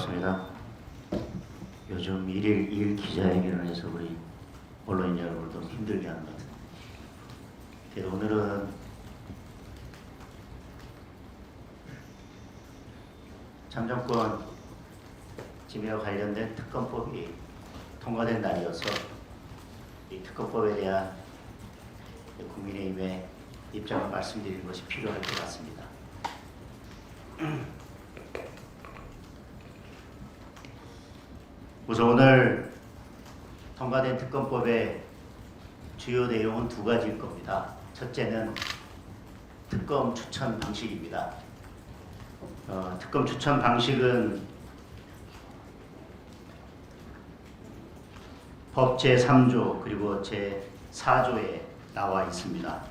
반갑습니다. 요즘 일일 기자회견을 해서 우리 언론인 여러분을 좀 힘들게 하는 것 같아요. 그래서 오늘은 참정권 지배와 관련된 특검법이 통과된 날이어서 이 특검법에 대한 국민의힘의 입장을 말씀드리는 것이 필요할 것 같습니다. 우선 오늘 통과된 특검법의 주요 내용은 두 가지일 겁니다. 첫째는 특검 추천 방식입니다. 특검 추천 방식은 법 제3조 그리고 제4조에 나와 있습니다.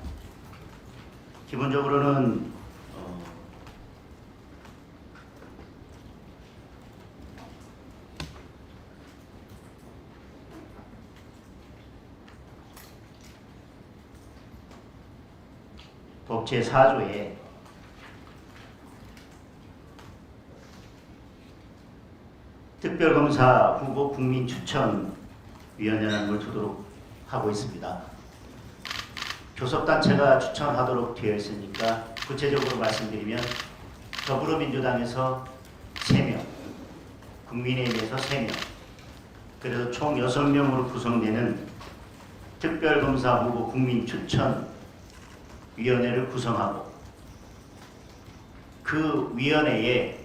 기본적으로는 법 제4조에 특별검사 후보 국민추천위원회라는 걸 두도록 하고 있습니다. 교섭단체가 추천하도록 되어 있으니까 구체적으로 말씀드리면 더불어민주당에서 3명, 국민의힘에서 3명, 그래서 총 6명으로 구성되는 특별검사 후보 국민추천위원회를 구성하고 그 위원회에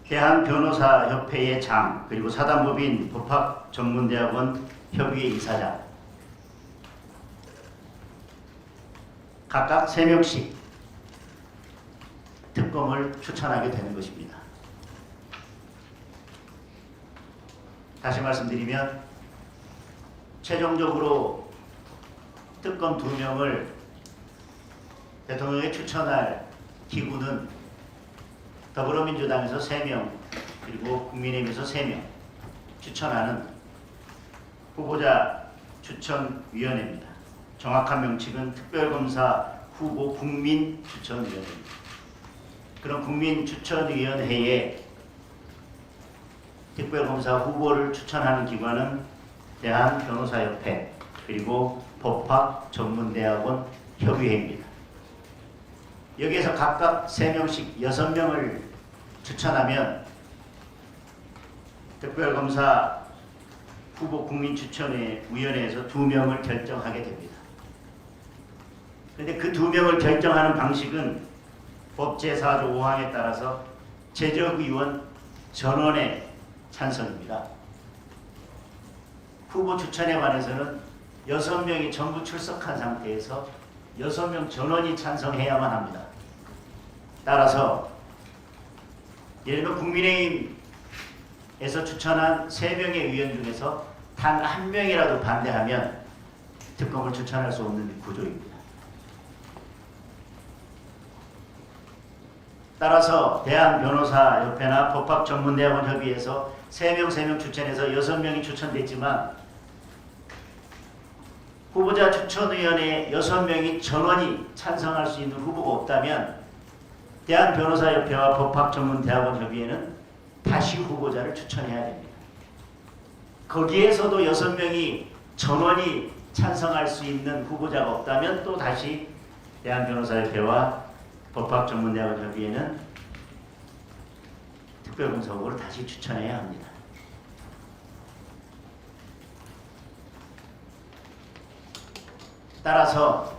대한변호사협회의 장, 그리고 사단법인 법학전문대학원 협의회 이사장 각각 3명씩 특검을 추천하게 되는 것입니다. 다시 말씀드리면 최종적으로 특검 2명을 대통령에 추천할 기구는 더불어민주당에서 3명 그리고 국민의힘에서 3명 추천하는 후보자 추천위원회입니다. 정확한 명칭은 특별검사 후보 국민추천위원회입니다. 그런 국민추천위원회에 특별검사 후보를 추천하는 기관은 대한변호사협회 그리고 법학전문대학원 협의회입니다. 여기에서 각각 3명씩 6명을 추천하면 특별검사 후보 국민추천위원회에서 2명을 결정하게 됩니다. 그런데 그 2명을 결정하는 방식은 법 제4조 5항에 따라서 제적의원 전원의 찬성입니다. 후보 추천에 관해서는 6명이 전부 출석한 상태에서 6명 전원이 찬성해야만 합니다. 따라서 예를 들어 국민의힘에서 추천한 3명의 의원 중에서 단 1명이라도 반대하면 특검을 추천할 수 없는 구조입니다. 따라서 대한변호사협회나 법학전문대학원 협의회에서 3명 추천해서 6명이 추천됐지만 후보자 추천위원회에 6명이 전원이 찬성할 수 있는 후보가 없다면 대한변호사협회와 법학전문대학원협의회는 다시 후보자를 추천해야 됩니다. 거기에서도 6명이 전원이 찬성할 수 있는 후보자가 없다면 또 다시 대한변호사협회와 법학전문대학원협의회는 특별검사 후보를 다시 추천해야 합니다. 따라서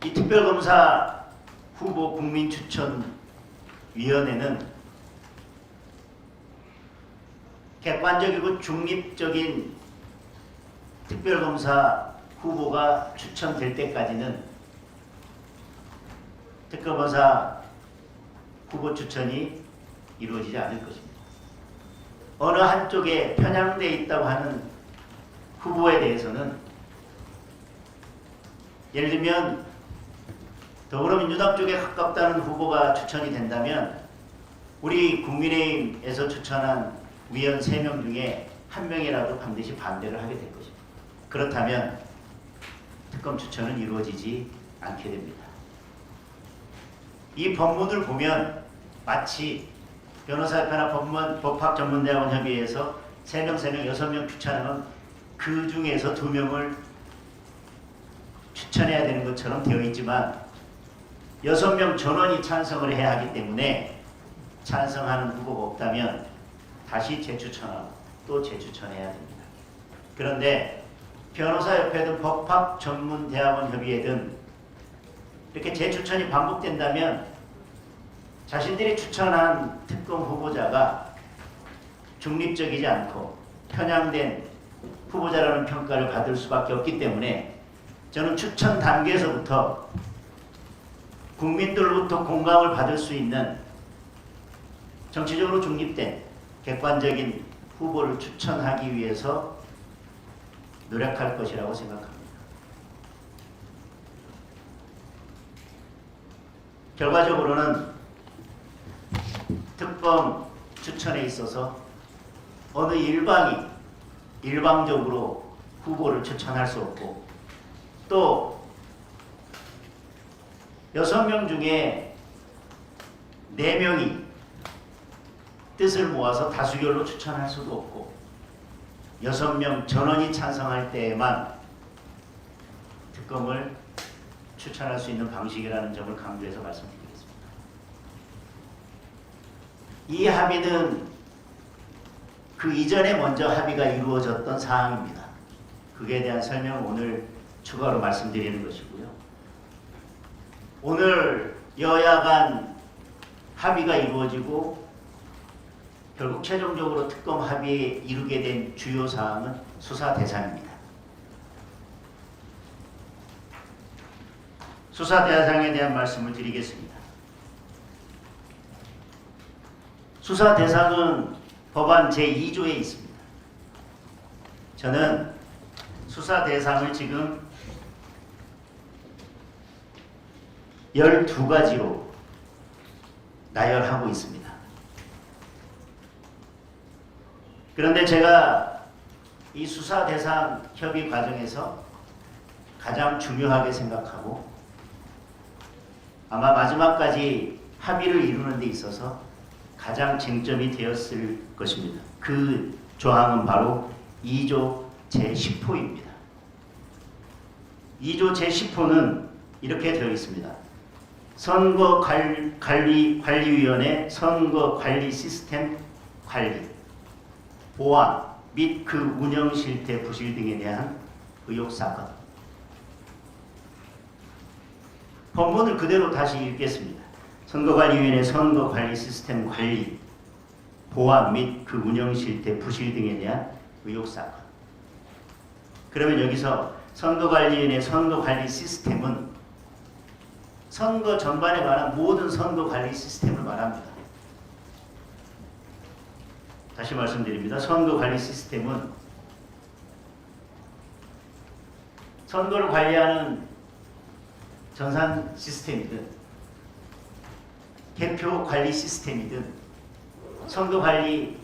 이 특별검사 후보 국민추천위원회는 객관적이고 중립적인 특별검사 후보가 추천될 때까지는 특별검사 후보 추천이 이루어지지 않을 것입니다. 어느 한쪽에 편향되어 있다고 하는 후보에 대해서는 예를 들면 더불어민주당 쪽에 가깝다는 후보가 추천이 된다면 우리 국민의힘에서 추천한 위원 3명 중에 1명이라도 반드시 반대를 하게 될 것입니다. 그렇다면 특검 추천은 이루어지지 않게 됩니다. 이 법문을 보면 마치 변호사협회나 법학전문대학원 협의회에서 3명, 6명 추천하면 그 중에서 2명을 추천해야 되는 것처럼 되어 있지만 6명 전원이 찬성을 해야 하기 때문에 찬성하는 후보가 없다면 다시 재추천하고 또 재추천해야 됩니다. 그런데 변호사협회든 법학전문대학원 협의회든 이렇게 재추천이 반복된다면 자신들이 추천한 특검 후보자가 중립적이지 않고 편향된 후보자라는 평가를 받을 수밖에 없기 때문에 저는 추천 단계에서부터 국민들로부터 공감을 받을 수 있는 정치적으로 중립된 객관적인 후보를 추천하기 위해서 노력할 것이라고 생각합니다. 결과적으로는 특검 추천에 있어서 어느 일방이 일방적으로 후보를 추천할 수 없고 또 6명 중에 4명이 뜻을 모아서 다수결로 추천할 수도 없고 6명 전원이 찬성할 때에만 특검을 추천할 수 있는 방식이라는 점을 강조해서 말씀드리겠습니다. 이 합의는 그 이전에 먼저 합의가 이루어졌던 사항입니다. 그에 대한 설명을 오늘 추가로 말씀드리는 것이고요. 오늘 여야 간 합의가 이루어지고 결국 최종적으로 특검 합의에 이르게 된 주요 사항은 수사 대상입니다. 수사 대상에 대한 말씀을 드리겠습니다. 수사 대상은 법안 제2조에 있습니다. 저는 수사 대상을 지금 12가지로 나열하고 있습니다. 그런데 제가 이 수사 대상 협의 과정에서 가장 중요하게 생각하고 아마 마지막까지 합의를 이루는 데 있어서 가장 쟁점이 되었을 것입니다. 그 조항은 바로 2조 제10호입니다. 2조 제10호는 이렇게 되어 있습니다. 선거관리위원회 선거관리 시스템 관리, 보안 및 그 운영 실태 부실 등에 대한 의혹사건. 본문을 그대로 다시 읽겠습니다. 선거관리위원회 선거관리 시스템 관리, 보안 및 그 운영 실태 부실 등에 대한 의혹사건. 그러면 여기서 선거관리위원회 선거관리 시스템은 선거 전반에 관한 모든 선거관리 시스템을 말합니다. 다시 말씀드립니다. 선거관리 시스템은 선거를 관리하는 전산 시스템이든 개표 관리 시스템이든 선거관리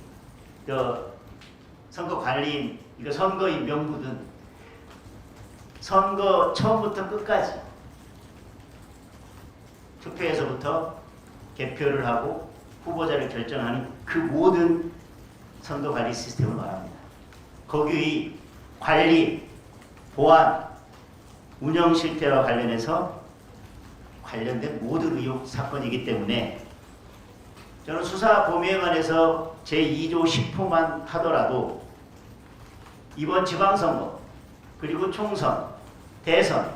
선거인 명부든 선거 처음부터 끝까지 투표에서부터 개표를 하고 후보자를 결정하는 그 모든 선거관리 시스템을 말합니다. 거기의 관리, 보안, 운영 실태와 관련해서 관련된 모든 의혹 사건이기 때문에 저는 수사 범위에 관해서 제2조 10호만 하더라도 이번 지방선거 그리고 총선, 대선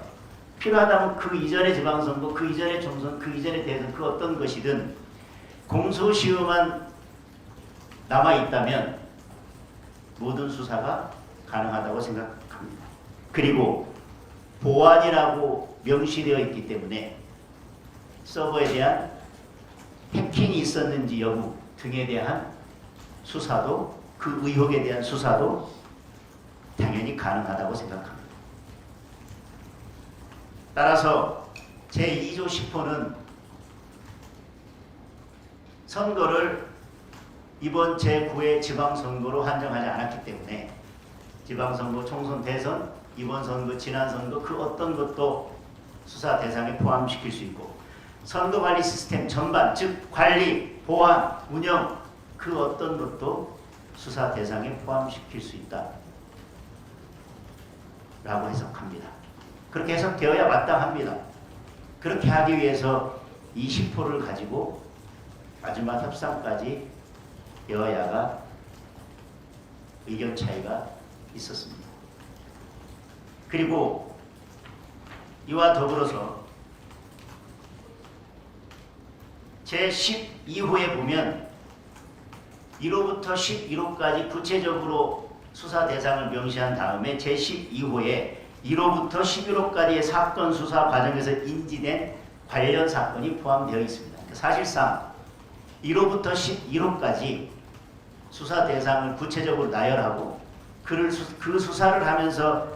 필요하다면 그 이전의 지방선거, 그 이전의 총선, 그 이전의 대선 그 어떤 것이든 공소시효만 남아있다면 모든 수사가 가능하다고 생각합니다. 그리고 보안이라고 명시되어 있기 때문에 서버에 대한 해킹이 있었는지 여부 등에 대한 수사도 그 의혹에 대한 수사도 당연히 가능하다고 생각합니다. 따라서 제2조 10호는 선거를 이번 제9회 지방선거로 한정하지 않았기 때문에 지방선거, 총선, 대선 이번 선거, 지난 선거 그 어떤 것도 수사 대상에 포함시킬 수 있고 선거관리 시스템 전반, 즉 관리, 보안, 운영 그 어떤 것도 수사 대상에 포함시킬 수 있다 라고 해석합니다. 그렇게 해석되어야 마땅합니다. 그렇게 하기 위해서 20호를 가지고 마지막 협상까지 여야가 의견 차이가 있었습니다. 그리고 이와 더불어서 제12호에 보면 1호부터 11호까지 구체적으로 수사 대상을 명시한 다음에 제12호에 1호부터 11호까지의 사건 수사 과정에서 인지된 관련 사건이 포함되어 있습니다. 그러니까 사실상 1호부터 11호까지 수사 대상을 구체적으로 나열하고 그 수사를 하면서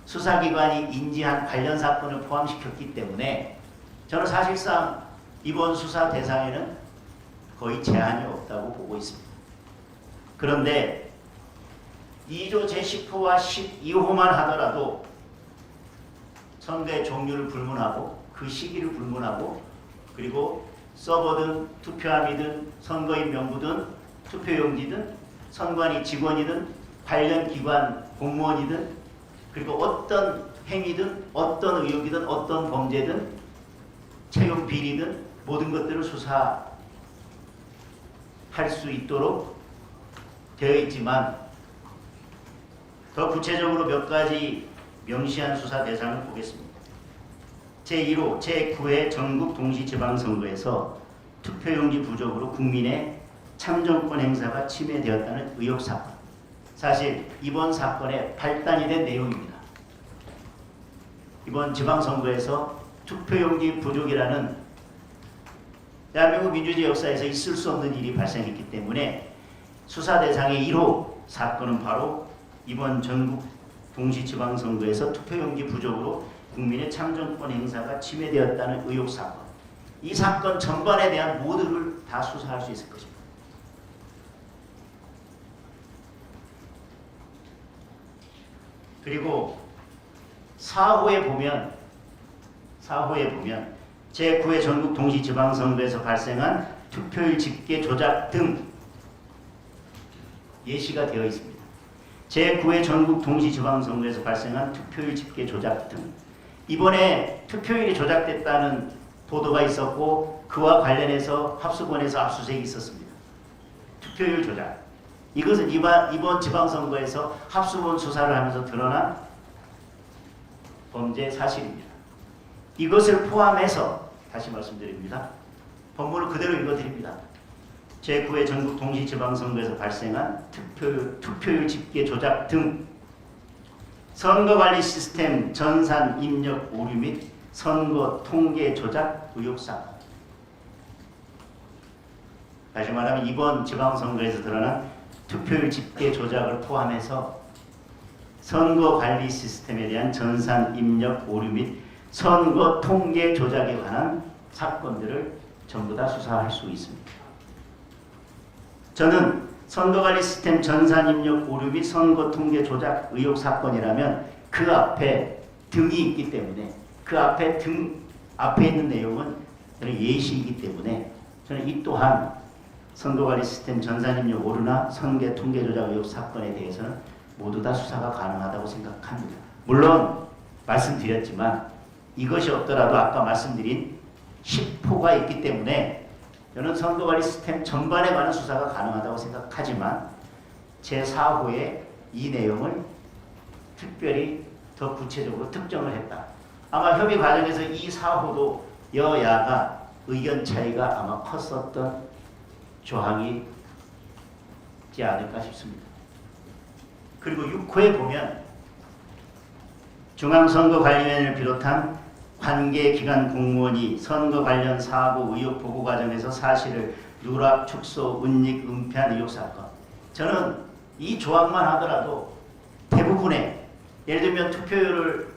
수사기관이 인지한 관련 사건을 포함시켰기 때문에 저는 사실상 이번 수사 대상에는 거의 제한이 없다고 보고 있습니다. 그런데 2조 제10호와 12호만 하더라도 선거의 종류를 불문하고 그 시기를 불문하고 그리고 서버든 투표함이든 선거인 명부든 투표용지든 선관위 직원이든 관련 기관 공무원이든 그리고 어떤 행위든 어떤 의혹이든 어떤 범죄든 채용 비리든 모든 것들을 수사할 수 있도록 되어 있지만 더 구체적으로 몇 가지 명시한 수사 대상을 보겠습니다. 제1호, 제9회 전국 동시지방선거에서 투표용지 부족으로 국민의 참정권 행사가 침해되었다는 의혹 사건. 사실 이번 사건의 발단이 된 내용입니다. 이번 지방선거에서 투표용지 부족이라는 대한민국 민주주의 역사에서 있을 수 없는 일이 발생했기 때문에 수사 대상의 1호 사건은 바로 이번 전국 동시지방선거에서 투표용지 부족으로 국민의 참정권 행사가 침해되었다는 의혹 사건. 이 사건 전반에 대한 모두를 다 수사할 수 있을 것입니다. 그리고 4호에 보면 제9회 전국 동시지방선거에서 발생한 투표율 집계 조작 등 예시가 되어 있습니다. 제9회 전국 동시지방선거에서 발생한 투표율 집계 조작 등 이번에 투표율이 조작됐다는 보도가 있었고 그와 관련해서 합수본에서 압수수색이 있었습니다. 투표율 조작. 이것은 이번 지방선거에서 합수본 수사를 하면서 드러난 범죄 사실입니다. 이것을 포함해서 다시 말씀드립니다. 본문을 그대로 읽어드립니다. 제9회 전국 동시지방선거에서 발생한 투표율 집계 조작 등 선거관리 시스템 전산 입력 오류 및 선거 통계 조작 의혹 사건. 다시 말하면 이번 지방선거에서 드러난 투표율 집계 조작을 포함해서 선거관리 시스템에 대한 전산 입력 오류 및 선거 통계 조작에 관한 사건들을 전부 다 수사할 수 있습니다. 저는 선거관리 시스템 전산 입력 오류 및 선거 통계 조작 의혹 사건이라면 그 앞에 등이 있기 때문에 그 앞에 앞에 있는 내용은 저는 예시이기 때문에 저는 이 또한 선거관리 시스템 전산 입력 오류나 선거 통계 조작 의혹 사건에 대해서는 모두 다 수사가 가능하다고 생각합니다. 물론 말씀드렸지만 이것이 없더라도 아까 말씀드린 10호가 있기 때문에 저는 선거관리 시스템 전반에 관한 수사가 가능하다고 생각하지만 제4호의 이 내용을 특별히 더 구체적으로 특정을 했다. 아마 협의 과정에서 이 4호도 여야가 의견 차이가 아마 컸었던 조항이지 않을까 싶습니다. 그리고 6호에 보면 중앙선거관리위원회를 비롯한 관계기관 공무원이 선거 관련 사고 의혹 보고 과정에서 사실을 누락, 축소, 은닉, 은폐한 의혹 사건. 저는 이 조항만 하더라도 대부분의 예를 들면 투표율을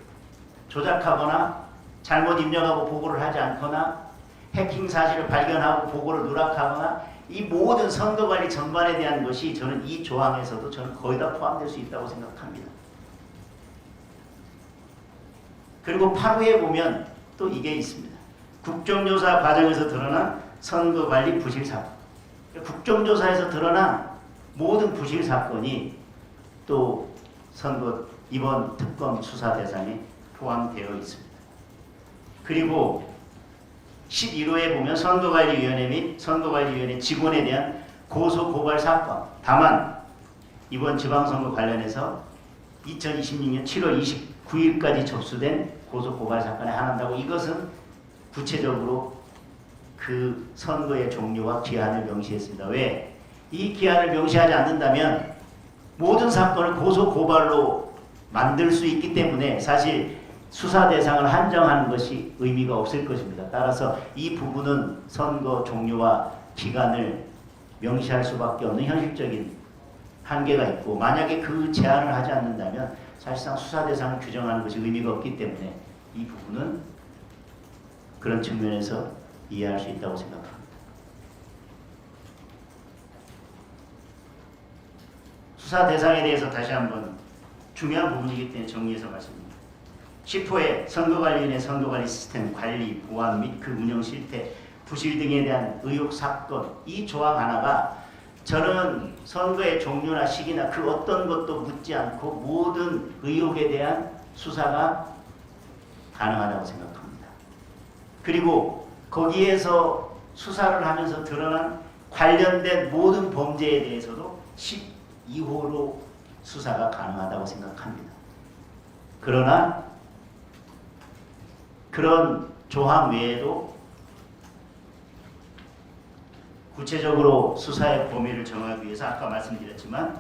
조작하거나 잘못 입력하고 보고를 하지 않거나 해킹 사실을 발견하고 보고를 누락하거나 이 모든 선거관리 전반에 대한 것이 저는 이 조항에서도 저는 거의 다 포함될 수 있다고 생각합니다. 그리고 8호에 보면 또 이게 있습니다. 국정조사 과정에서 드러난 선거관리 부실 사건. 국정조사에서 드러난 모든 부실 사건이 또 선거 이번 특검 수사 대상에 포함되어 있습니다. 그리고 11호에 보면 선거관리위원회 및 선거관리위원회 직원에 대한 고소고발 사건. 다만 이번 지방선거 관련해서 2026년 7월 29일까지 접수된 고소고발 사건에 한한다고 이것은 구체적으로 그 선거의 종료와 기한을 명시했습니다. 왜? 이 기한을 명시하지 않는다면 모든 사건을 고소고발로 만들 수 있기 때문에 사실 수사 대상을 한정하는 것이 의미가 없을 것입니다. 따라서 이 부분은 선거 종료와 기간을 명시할 수밖에 없는 현실적인 한계가 있고 만약에 그 제한을 하지 않는다면 사실상 수사 대상을 규정하는 것이 의미가 없기 때문에 이 부분은 그런 측면에서 이해할 수 있다고 생각합니다. 수사 대상에 대해서 다시 한번 중요한 부분이기 때문에 정리해서 말씀드립니다. 10호에 선거관리위원회 선거관리 시스템 관리, 보안 및 그 운영 실태, 부실 등에 대한 의혹 사건 이 조항 하나가 저는 선거의 종료나 시기나 그 어떤 것도 묻지 않고 모든 의혹에 대한 수사가 가능하다고 생각합니다. 그리고 거기에서 수사를 하면서 드러난 관련된 모든 범죄에 대해서도 12호로 수사가 가능하다고 생각합니다. 그러나 그런 조항 외에도 구체적으로 수사의 범위를 정하기 위해서 아까 말씀드렸지만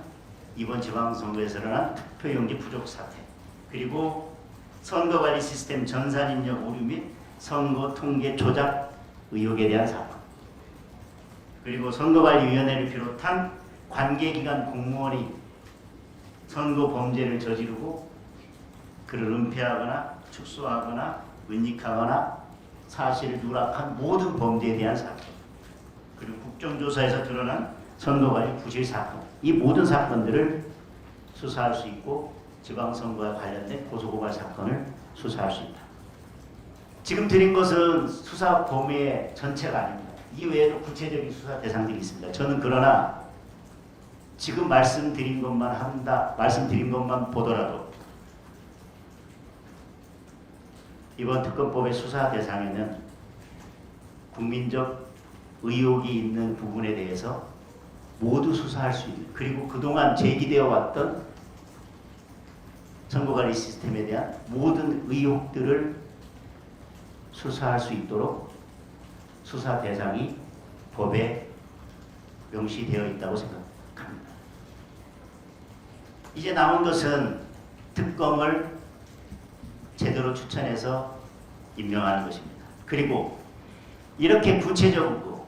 이번 지방선거에서 일어난 투표용지 부족 사태 그리고 선거관리 시스템 전산 입력 오류 및 선거 통계 조작 의혹에 대한 사건 그리고 선거관리위원회를 비롯한 관계기관 공무원이 선거 범죄를 저지르고 그를 은폐하거나 축소하거나 은닉하거나 사실을 누락한 모든 범죄에 대한 사건 그리고 국정조사에서 드러난 선거관리 부실 사건 이 모든 사건들을 수사할 수 있고 지방선거와 관련된 고소고발 사건을 수사할 수 있다. 지금 드린 것은 수사 범위의 전체가 아닙니다. 이 외에도 구체적인 수사 대상들이 있습니다. 저는 그러나 지금 말씀드린 것만 보더라도 이번 특검법의 수사 대상에는 국민적 의혹이 있는 부분에 대해서 모두 수사할 수 있는 그리고 그동안 제기되어 왔던 선거관리 시스템에 대한 모든 의혹들을 수사할 수 있도록 수사 대상이 법에 명시되어 있다고 생각합니다. 이제 남은 것은 특검을 제대로 추천해서 임명하는 것입니다. 그리고 이렇게 구체적으로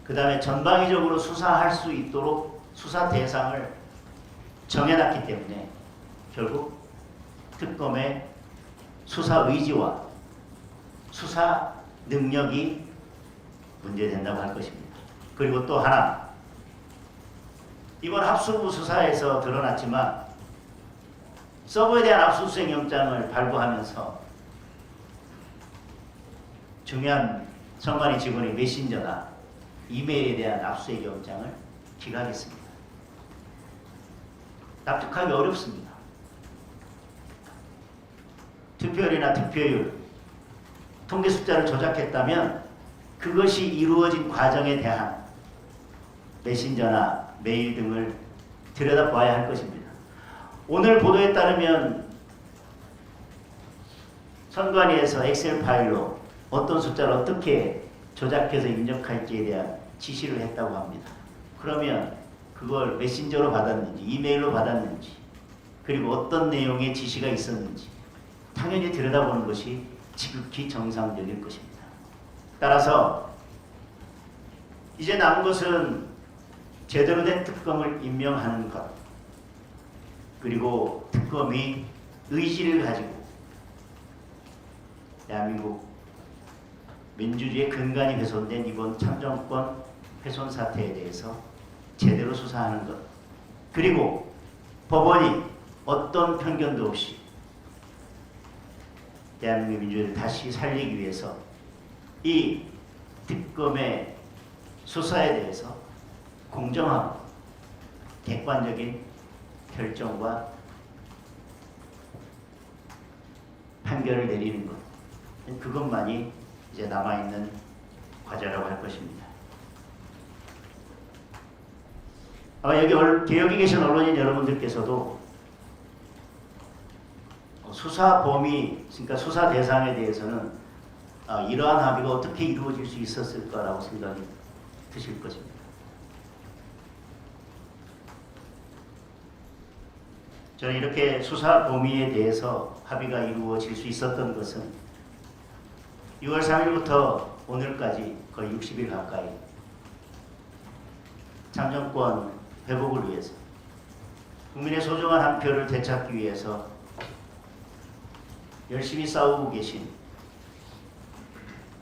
그 다음에 전방위적으로 수사할 수 있도록 수사 대상을 정해놨기 때문에 결국 특검의 수사 의지와 수사 능력이 문제된다고 할 것입니다. 그리고 또 하나 이번 합수부 수사에서 드러났지만 서버에 대한 압수수색 영장을 발부하면서 중요한 선관위 직원의 메신저나 이메일에 대한 압수수색 영장을 기각했습니다. 납득하기 어렵습니다. 투표율이나 득표율, 통계 숫자를 조작했다면 그것이 이루어진 과정에 대한 메신저나 메일 등을 들여다봐야 할 것입니다. 오늘 보도에 따르면 선관위에서 엑셀 파일로 어떤 숫자를 어떻게 조작해서 입력할지에 대한 지시를 했다고 합니다. 그러면 그걸 메신저로 받았는지 이메일로 받았는지 그리고 어떤 내용의 지시가 있었는지 당연히 들여다보는 것이 지극히 정상적일 것입니다. 따라서 이제 남은 것은 제대로 된 특검을 임명하는 것 그리고 특검이 의지를 가지고 대한민국 민주주의의 근간이 훼손된 이번 참정권 훼손 사태에 대해서 제대로 수사하는 것 그리고 법원이 어떤 편견도 없이 대한민국 민주주의를 다시 살리기 위해서 이 특검의 수사에 대해서 공정하고 객관적인 결정과 판결을 내리는 것, 그것만이 이제 남아있는 과제라고 할 것입니다. 아마 여기 개혁에 계신 언론인 여러분들께서도 수사 범위, 그러니까 수사 대상에 대해서는 이러한 합의가 어떻게 이루어질 수 있었을까라고 생각이 드실 것입니다. 저는 이렇게 수사 범위에 대해서 합의가 이루어질 수 있었던 것은 6월 3일부터 오늘까지 거의 60일 가까이 참정권 회복을 위해서 국민의 소중한 한 표를 되찾기 위해서 열심히 싸우고 계신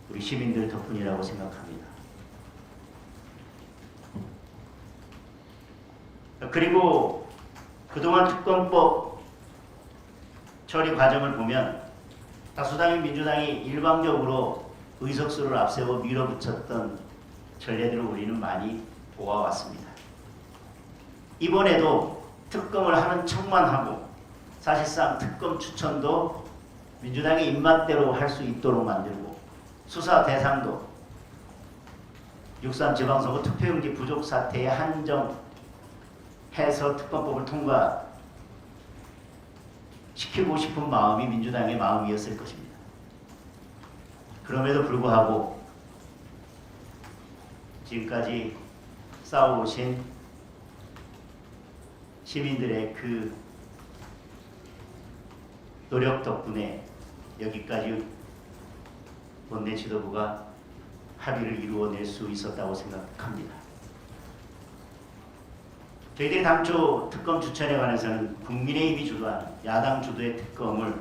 우리 시민들 덕분이라고 생각합니다. 그리고 그동안 특검법 처리 과정을 보면 다수당인 민주당이 일방적으로 의석수를 앞세워 밀어붙였던 전례들을 우리는 많이 보아왔습니다. 이번에도 특검을 하는 척만 하고 사실상 특검 추천도 민주당의 입맛대로 할 수 있도록 만들고 수사 대상도 6.3 지방선거 투표용지 부족 사태에 한정해서 특검법을 통과시키고 싶은 마음이 민주당의 마음이었을 것입니다. 그럼에도 불구하고 지금까지 싸워오신 시민들의 그 노력 덕분에 여기까지 원내 지도부가 합의를 이루어낼 수 있었다고 생각합니다. 저희들이 당초 특검 추천에 관해서는 국민의힘이 주도한 야당 주도의 특검을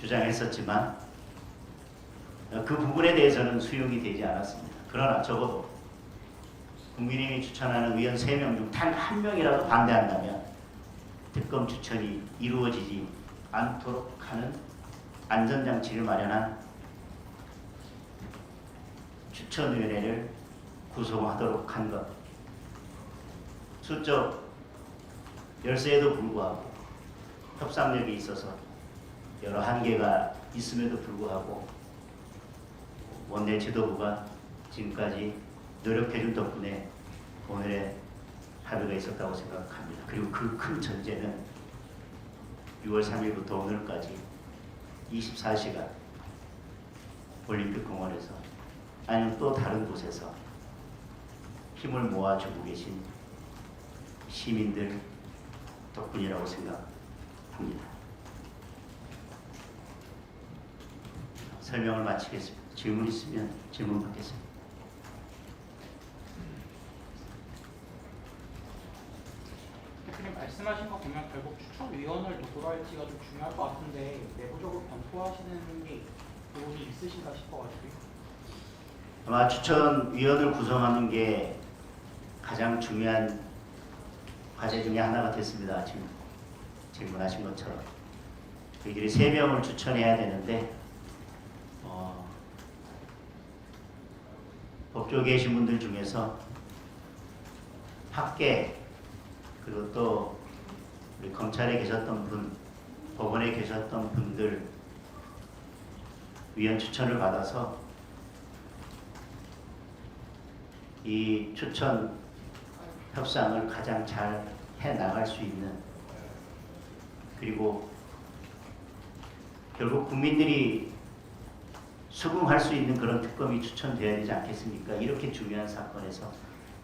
주장했었지만 그 부분에 대해서는 수용이 되지 않았습니다. 그러나 적어도 국민의힘이 추천하는 의원 3명 중 단 한 명이라도 반대한다면 특검 추천이 이루어지지 않도록 하는 안전장치를 마련한 추천위원회를 구성하도록 한 것, 수적 열세에도 불구하고 협상력이 있어서 여러 한계가 있음에도 불구하고 원내 지도부가 지금까지 노력해준 덕분에 오늘의 합의가 있었다고 생각합니다. 그리고 그 큰 전제는 6월 3일부터 오늘까지 24시간 올림픽공원에서 아니면 또 다른 곳에서 힘을 모아주고 계신 시민들 덕분이라고 생각합니다. 설명을 마치겠습니다. 질문 있으면 질문 받겠습니다. 대표님 말씀하신 거 보면 결국 추천위원을 누구로 할지가 좀 중요할 것 같은데 내부적으로 검토하시는 게 부분이 있으신가 싶어가지고요. 아마 추천위원을 구성하는 게 가장 중요한 과제 중에 하나가 됐습니다. 지금 질문하신 것처럼 저희들이 3명을 추천해야 되는데 법조계에 계신 분들 중에서 학계 그리고 또 우리 검찰에 계셨던 분, 법원에 계셨던 분들 위원 추천을 받아서 이 추천 협상을 가장 잘 해나갈 수 있는, 그리고 결국 국민들이 수긍할 수 있는 그런 특검이 추천되어야 되지 않겠습니까? 이렇게 중요한 사건에서.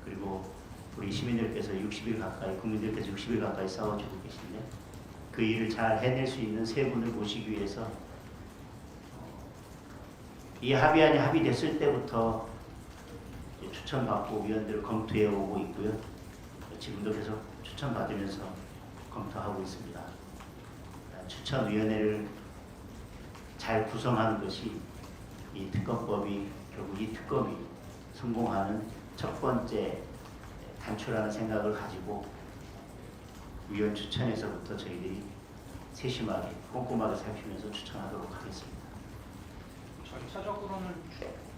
그리고 우리 시민들께서 60일 가까이, 국민들께서 60일 가까이 싸워주고 계신데 그 일을 잘 해낼 수 있는 3분을 모시기 위해서 이 합의안이 합의됐을 때부터 추천받고 위원들을 검토해 오고 있고요. 지금도 계속 추천받으면서 검토하고 있습니다. 추천위원회를 잘 구성하는 것이 이 특검법이, 결국 이 특검이 성공하는 첫 번째 단초라는 생각을 가지고 위원 추천에서부터 저희들이 세심하게 꼼꼼하게 살피면서 추천하도록 하겠습니다. 절차적으로는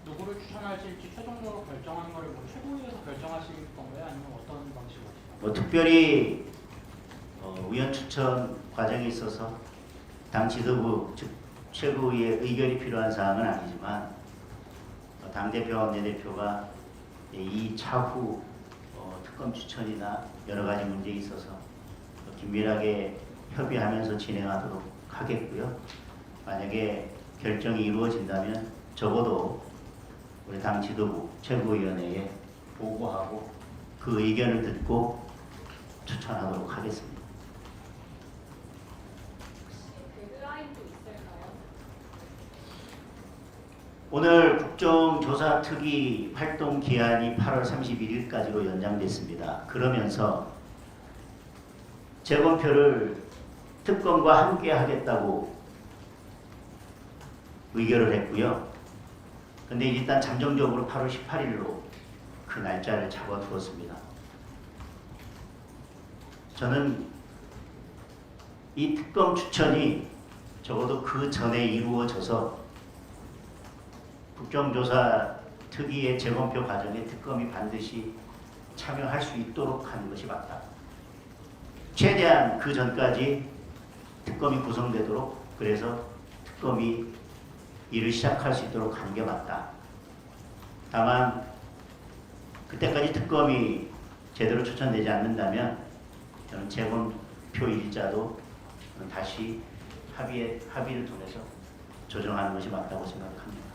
누구를 추천하실지 최종적으로 결정하는 거를 뭐 최고위에서 결정하실 건가요? 아니면 어떤 방식으로 하실까요? 뭐 특별히 위원 추천 과정에 있어서 당 지도부 즉 최고위의 의결이 필요한 사항은 아니지만 당대표와 원내대표가 이 차후 특검 추천이나 여러 가지 문제에 있어서 긴밀하게 협의하면서 진행하도록 하겠고요. 만약에 결정이 이루어진다면 적어도 우리 당 지도부 최고위원회에 보고하고 그 의견을 듣고 추천하도록 하겠습니다. 데드라인도 있을까요? 오늘 국정조사 특위 활동 기한이 8월 31일까지로 연장됐습니다. 그러면서 재검표를 특검과 함께 하겠다고 의결을 했고요. 근데 일단 잠정적으로 8월 18일로 그 날짜를 잡아두었습니다. 저는 이 특검 추천이 적어도 그 전에 이루어져서 국정조사 특위의 재검표 과정에 특검이 반드시 참여할 수 있도록 하는 것이 맞다. 최대한 그 전까지 특검이 구성되도록 그래서 특검이 일을 시작할 수 있도록 하는 게 맞다. 다만 그때까지 특검이 제대로 추천되지 않는다면 저는 재검표 일자도 다시 합의를 통해서 조정하는 것이 맞다고 생각합니다.